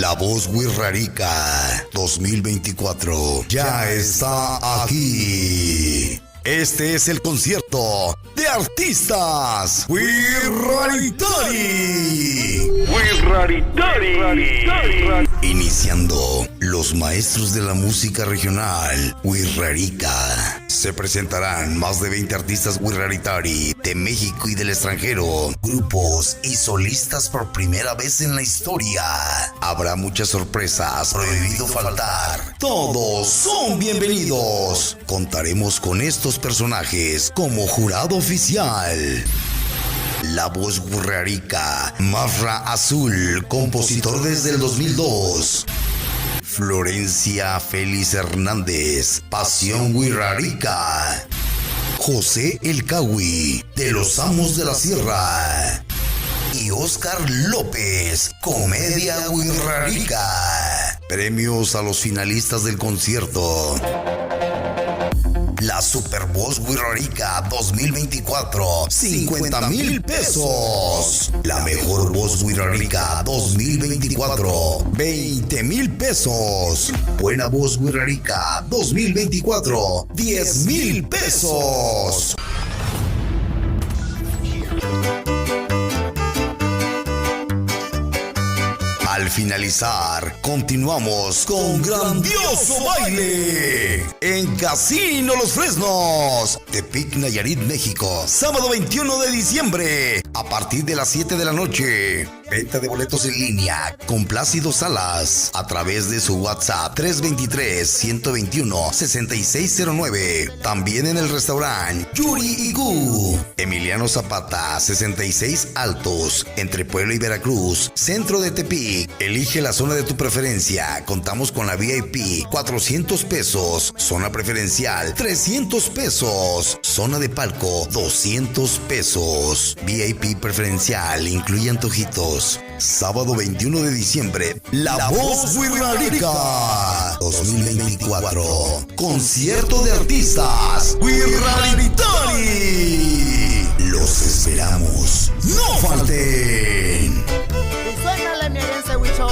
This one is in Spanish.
La Voz Wixárika 2024 ya está aquí. Este es el concierto de artistas Wixáritari. Iniciando los maestros de la música regional Wixárika. Se presentarán más de 20 artistas Wixáritari de México y del extranjero, grupos y solistas por primera vez en la historia. Habrá muchas sorpresas, prohibido faltar. Todos son bienvenidos. Contaremos con estos personajes como jurado oficial. La Voz Wixárika, Mafra Azul, compositor desde el 2002. Florencia Félix Hernández, Pasión Wixárika. José El Cawi, de los Amos de la Sierra. Y Oscar López, Comedia Wixárika. Premios a los finalistas del concierto. La Super Voz Wixárika 2024, 50,000 pesos. La Mejor Voz Wixárika 2024, 20,000 pesos. Buena Voz Wixárika 2024, 10,000 pesos. Al finalizar, continuamos con grandioso baile en Casino Los Fresnos, Tepic, Nayarit, México. Sábado 21 de diciembre, a partir de las 7 de la noche. Venta de boletos en línea con Plácido Salas a través de su WhatsApp 323-121-6609. También en el restaurante Yuri y Gu, Emiliano Zapata 66 Altos, entre Puebla y Veracruz, centro de Tepic. Elige la zona de tu preferencia. Contamos con la VIP 400 pesos, zona preferencial 300 pesos, zona de palco 200 pesos. VIP preferencial incluye antojitos. Sábado 21 de diciembre, La Voz Wixárika 2024. Concierto de artistas Wixáritari. Los esperamos. ¡No falten! Suénale mi herencia, Huichol.